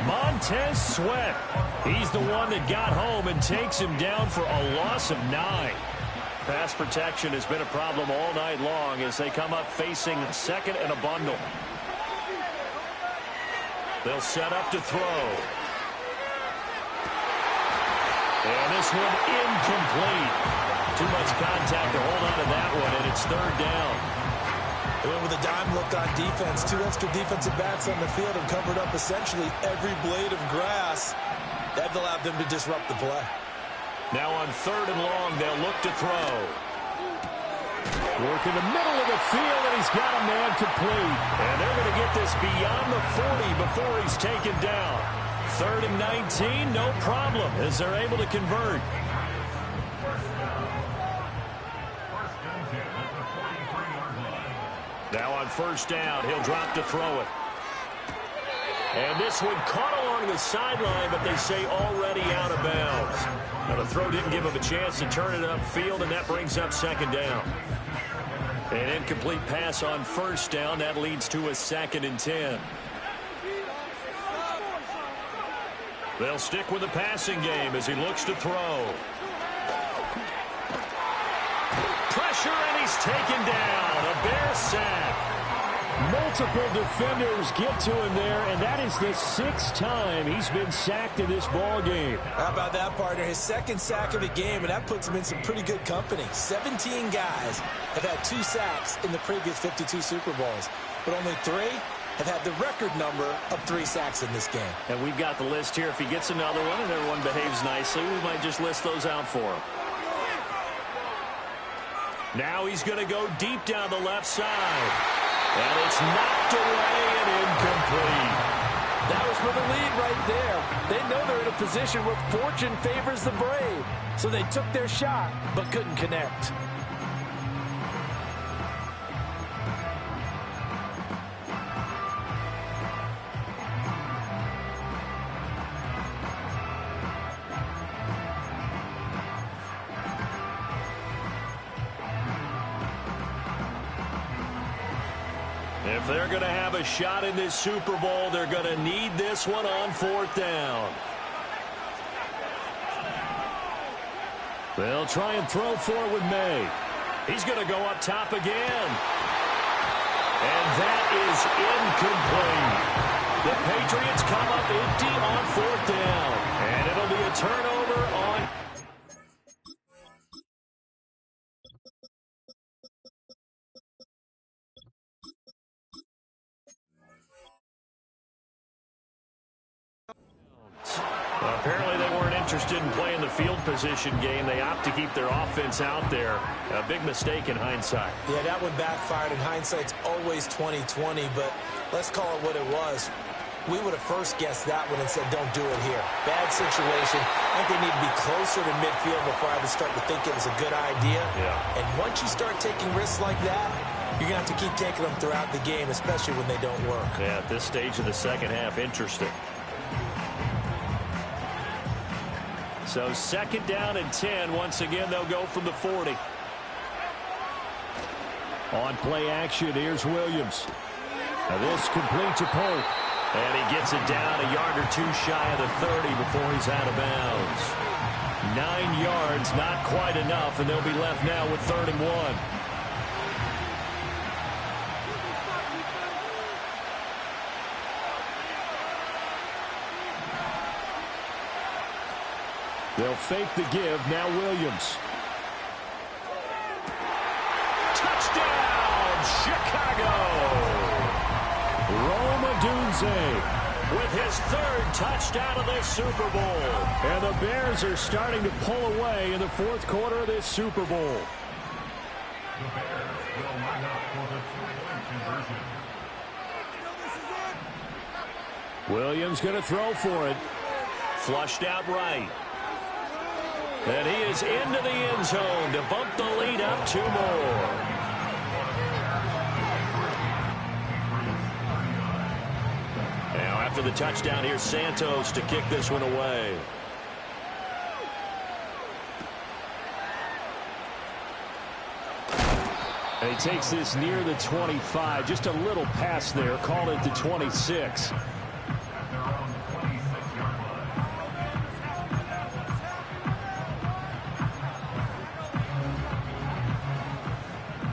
Montez Sweat. He's the one that got home and takes him down for a loss of 9. Pass protection has been a problem all night long as they come up facing second and a bundle. They'll set up to throw. And this one incomplete. Too much contact to hold on to that one, and it's third down. They went with a dime look on defense. 2 extra defensive backs on the field and covered up essentially every blade of grass. That allowed them to disrupt the play. Now on third and long, they'll look to throw. Work in the middle of the field, and he's got a man complete. And they're going to get this beyond the 40 before he's taken down. Third and 19, no problem, as they're able to convert. Now on first down, he'll drop to throw it. And this one caught along the sideline, but they say already out of bounds. Now the throw didn't give him a chance to turn it upfield, and that brings up second down. An incomplete pass on first down. That leads to a 2nd and 10. They'll stick with the passing game as he looks to throw. Pressure, and he's taken down. A Bear sack. Multiple defenders get to him there, and that is the 6th time he's been sacked in this ball game. How about that, partner? His 2nd sack of the game, and that puts him in some pretty good company. 17 guys have had 2 sacks in the previous 52 Super Bowls, but only 3 have had the record number of 3 sacks in this game. And we've got the list here. If he gets another one and everyone behaves nicely, we might just list those out for him. Now he's going to go deep down the left side. And it's knocked away and incomplete. That was for the lead right there. They know they're in a position where fortune favors the brave. So they took their shot, but couldn't connect. If they're going to have a shot in this Super Bowl, they're going to need this one on 4th down. They'll try and throw for it with May. He's going to go up top again. And that is incomplete. The Patriots come up empty on 4th down. And it'll be a turnover on... Apparently they weren't interested in playing the field position game. They opt to keep their offense out there. A big mistake in hindsight. Yeah, that one backfired. In hindsight's always 20/20, but let's call it what it was. We would have first guessed that one and said, don't do it here. Bad situation. I think they need to be closer to midfield before I would start to think it was a good idea. Yeah. And once you start taking risks like that, you're going to have to keep taking them throughout the game, especially when they don't work. Yeah, at this stage of the second half, interesting. So 2nd down and 10. Once again, they'll go from the 40. On play action, here's Williams. Now this complete to Polk. And he gets it down a yard or 2 shy of the 30 before he's out of bounds. 9 yards, not quite enough, and they'll be left now with 3rd and 1. They'll fake the give. Now Williams. Touchdown, Chicago! Romadunze with his 3rd touchdown of this Super Bowl. And the Bears are starting to pull away in the 4th quarter of this Super Bowl. The Bears will line up for the 3-point conversion. Williams going to throw for it. Flushed out right. And he is into the end zone to bump the lead up 2 more. Now after the touchdown, here's Santos to kick this one away. And he takes this near the 25. Just a little pass there. Call it the 26.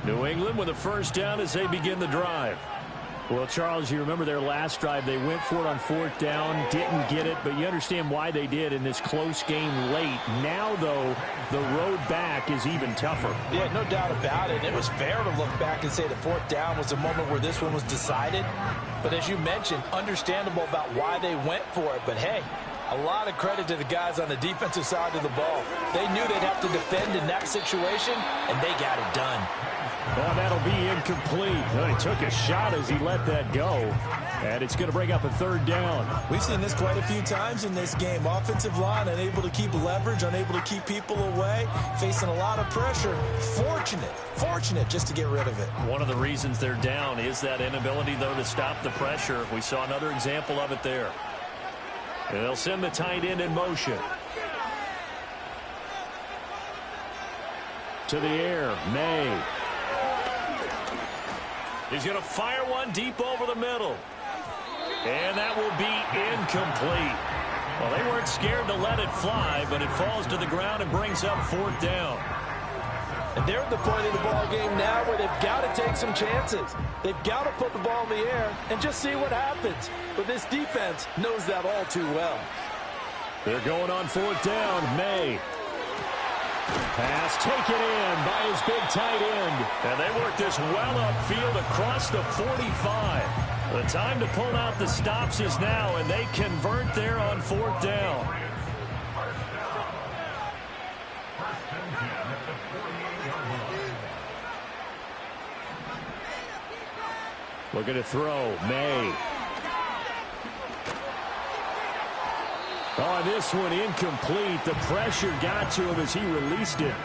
New England with a first down as they begin the drive. Well, Charles, you remember their last drive. They went for it on fourth down, didn't get it, but you understand why they did in this close game late. Now, though, the road back is even tougher. Yeah, no doubt about it. It was fair to look back and say the fourth down was the moment where this one was decided. But as you mentioned, understandable about why they went for it. But, hey, a lot of credit to the guys on the defensive side of the ball. They knew they'd have to defend in that situation, and they got it done. Well, that'll be incomplete. Well, he took a shot as he let that go. And it's going to bring up a third down. We've seen this quite a few times in this game. Offensive line unable to keep leverage, unable to keep people away, facing a lot of pressure. Fortunate just to get rid of it. One of the reasons they're down is that inability, though, to stop the pressure. We saw another example of it there. And they'll send the tight end in motion. To the air, May. He's going to fire one deep over the middle. And that will be incomplete. Well, they weren't scared to let it fly, but it falls to the ground and brings up fourth down. And they're at the point of the ball game now where they've got to take some chances. They've got to put the ball in the air and just see what happens. But this defense knows that all too well. They're going on fourth down. May. Pass taken in by his big tight end. And they work this well upfield across the 45. The time to pull out the stops is now, and they convert there on fourth down. Looking to throw. May. Oh, this one incomplete. The pressure got to him as he released it.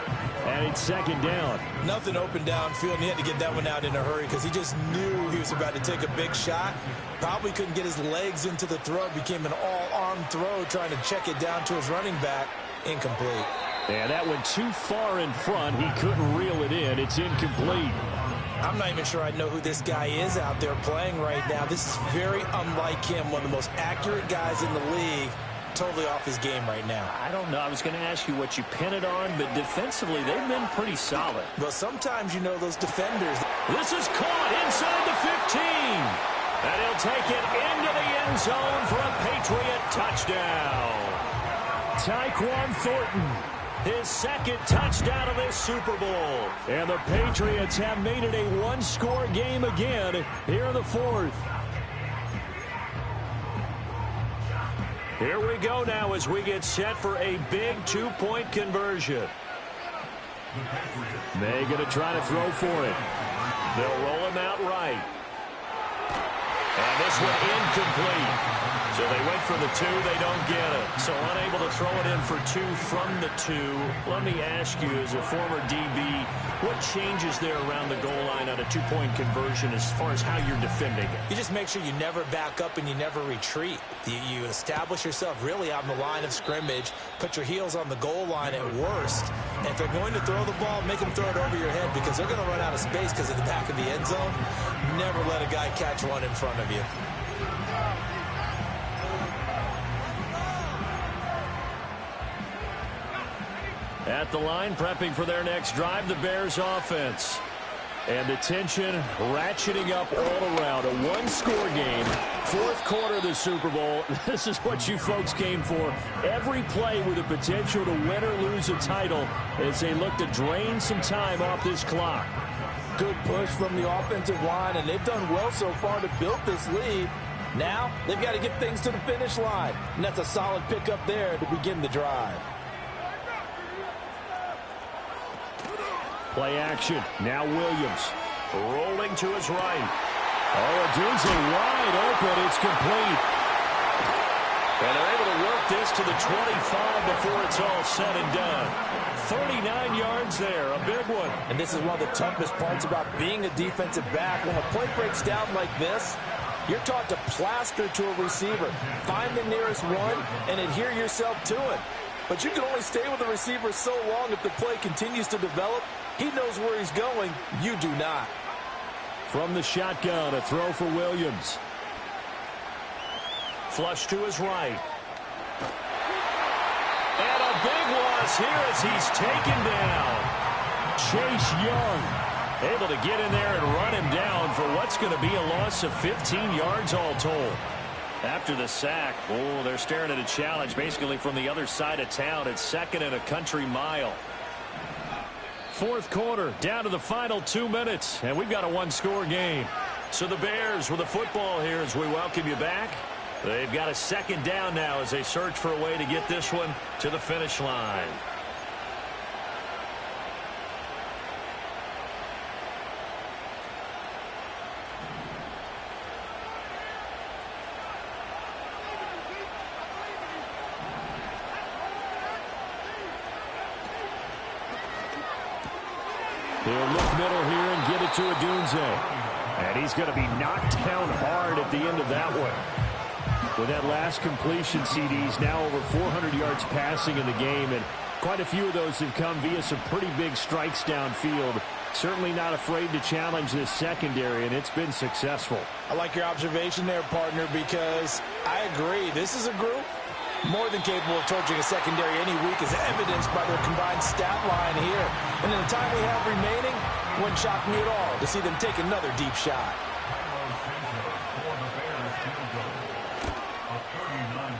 And it's second down. Nothing open downfield, and he had to get that one out in a hurry because he just knew he was about to take a big shot. Probably couldn't get his legs into the throw. It became an all-arm throw trying to check it down to his running back. Incomplete. And that went too far in front. He couldn't reel it in. It's incomplete. I'm not even sure I know who this guy is out there playing right now. This is very unlike him, one of the most accurate guys in the league. Totally off his game right now. I don't know. I was going to ask you what you pin it on, but defensively, they've been pretty solid. Well, sometimes you know those defenders. This is caught inside the 15. And he'll take it into the end zone for a Patriot touchdown. Tyquan Thornton. His second touchdown of this Super Bowl. And the Patriots have made it a one-score game again here in the fourth. Here we go now as we get set for a big two-point conversion. May going to try to throw for it. They'll roll him out right. And this one incomplete. So they went for the two, they don't get it. So unable to throw it in for two from the two. Let me ask you, as a former DB, what changes there around the goal line on a two-point conversion as far as how you're defending it? You just make sure you never back up and you never retreat. You establish yourself really on the line of scrimmage, put your heels on the goal line at worst. And if they're going to throw the ball, make them throw it over your head because they're going to run out of space because of the back of the end zone. Never let a guy catch one in front of you. At the line, prepping for their next drive, the Bears offense. And the tension ratcheting up all around. A one-score game. Fourth quarter of the Super Bowl. This is what you folks came for. Every play with the potential to win or lose a title as they look to drain some time off this clock. Good push from the offensive line, and they've done well so far to build this lead. Now, they've got to get things to the finish line. And that's a solid pickup there to begin the drive. Play action. Now Williams. Rolling to his right. Oh, a doozy wide open. It's complete. And they're able to work this to the 25 before it's all said and done. 39 yards there. A big one. And this is one of the toughest parts about being a defensive back. When a play breaks down like this, you're taught to plaster to a receiver. Find the nearest one and adhere yourself to it. But you can only stay with the receiver so long if the play continues to develop. He knows where he's going. You do not. From the shotgun, a throw for Williams. Flush to his right. And a big loss here as he's taken down. Chase Young able to get in there and run him down for what's going to be a loss of 15 yards all told. After the sack, oh, they're staring at a challenge basically from the other side of town. It's second and a country mile. Fourth quarter, down to the final 2 minutes, and we've got a one-score game. So the Bears with the football here as we welcome you back. They've got a second down now as they search for a way to get this one to the finish line. He'll look middle here and get it to Odunze. And he's going to be knocked down hard at the end of that one. With that last completion, CD's now over 400 yards passing in the game, and quite a few of those have come via some pretty big strikes downfield. Certainly not afraid to challenge this secondary, and it's been successful. I like your observation there, partner, because I agree. This is a group more than capable of torching a secondary any week, as evidenced by their combined stat line here. And in the time we have remaining, wouldn't shock me at all to see them take another deep shot.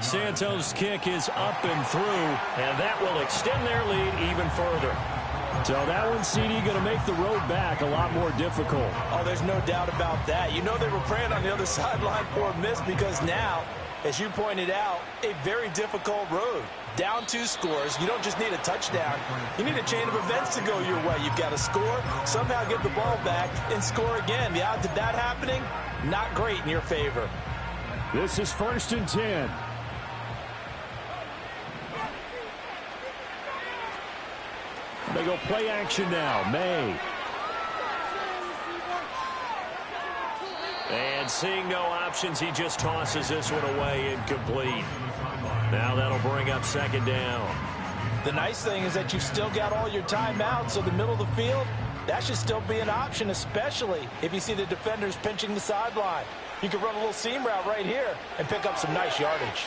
Santos' kick is up and through, and that will extend their lead even further. So that one, CD, going to make the road back a lot more difficult. Oh, there's no doubt about that. You know they were praying on the other sideline for a miss, because now, as you pointed out, a very difficult road. Down 2 scores. You don't just need a touchdown. You need a chain of events to go your way. You've got to score, somehow get the ball back, and score again. The odds of that happening, not great in your favor. This is 1st and 10. They go play action now. May. And seeing no options, he just tosses this one away, incomplete. Now that'll bring up second down. The nice thing is that you've still got all your timeouts, so the middle of the field, that should still be an option, especially if you see the defenders pinching the sideline. You can run a little seam route right here and pick up some nice yardage.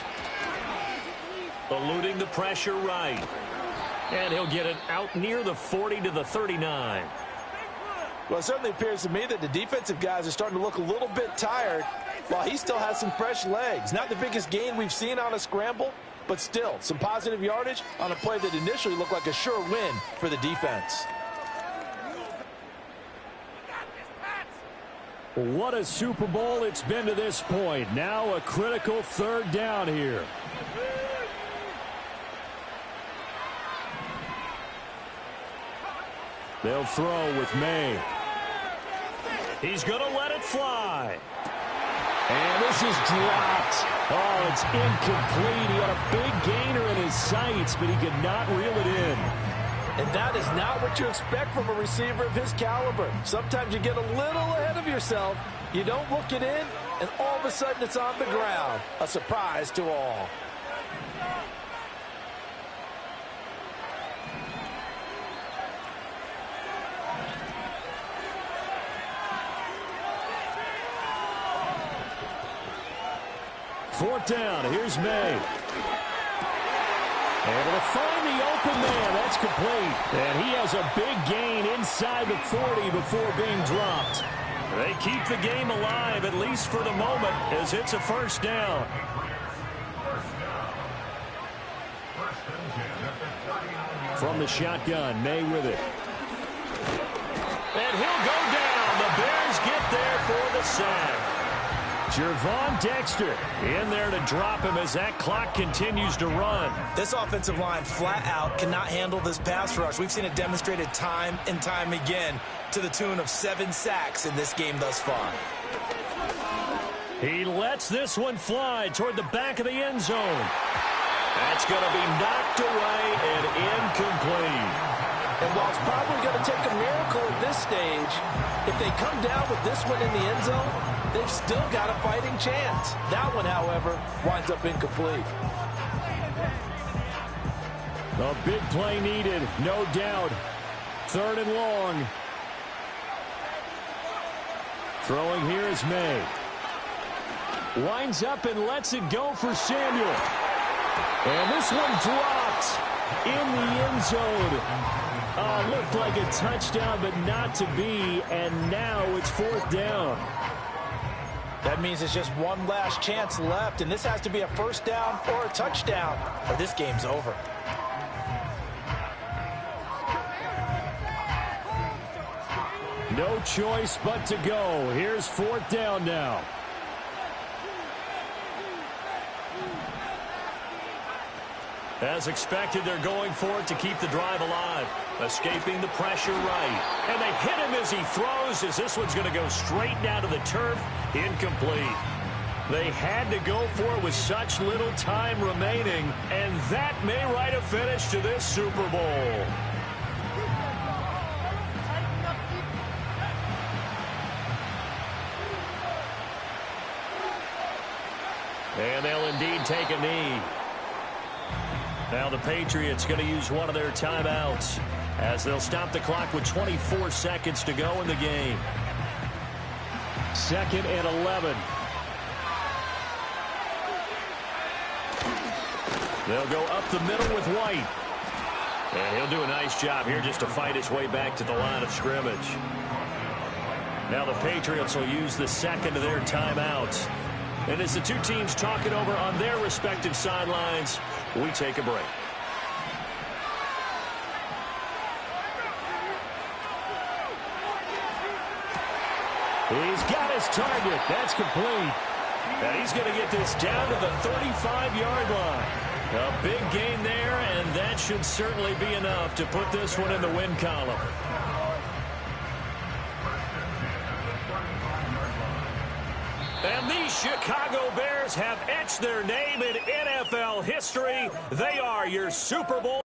Eluding the pressure right. And he'll get it out near the 40 to the 39. Well, it certainly appears to me that the defensive guys are starting to look a little bit tired, while he still has some fresh legs. Not the biggest gain we've seen on a scramble, but still some positive yardage on a play that initially looked like a sure win for the defense. What a Super Bowl it's been to this point. Now a critical third down here. They'll throw with May. He's going to let it fly. And this is dropped. Oh, it's incomplete. He had a big gainer in his sights, but he could not reel it in. And that is not what you expect from a receiver of his caliber. Sometimes you get a little ahead of yourself. You don't look it in, and all of a sudden it's on the ground. A surprise to all. Fourth down. Here's May. Able to find the open man. That's complete. And he has a big gain inside the 40 before being dropped. They keep the game alive, at least for the moment, as it's a first down. From the shotgun, May with it. And he'll go down. The Bears get there for the sack. Gervon Dexter in there to drop him as that clock continues to run. This offensive line flat out cannot handle this pass rush. We've seen it demonstrated time and time again to the tune of 7 sacks in this game thus far. He lets this one fly toward the back of the end zone. That's going to be knocked away and incomplete. And while it's probably going to take a miracle at this stage, if they come down with this one in the end zone, they've still got a fighting chance. That one, however, winds up incomplete. A big play needed, no doubt. 3rd and long. Throwing here is May. Winds up and lets it go for Samuel. And this one dropped in the end zone. Looked like a touchdown, but not to be. And now it's 4th down. That means it's just one last chance left, and this has to be a 1st down or a touchdown, or this game's over. No choice but to go. Here's 4th down now. As expected, they're going for it to keep the drive alive. Escaping the pressure right. And they hit him as he throws, as this one's going to go straight down to the turf. Incomplete. They had to go for it with such little time remaining, and that may write a finish to this Super Bowl. And they'll indeed take a knee. Now the Patriots going to use one of their timeouts as they'll stop the clock with 24 seconds to go in the game. 2nd and 11. They'll go up the middle with White. And he'll do a nice job here just to fight his way back to the line of scrimmage. Now the Patriots will use the 2nd of their timeouts. And as the two teams talk it over on their respective sidelines, we take a break. He's got his target. That's complete. And he's going to get this down to the 35-yard line. A big gain there, and that should certainly be enough to put this one in the win column. And these Chicago Bears have etched their name in NFL history. They are your Super Bowl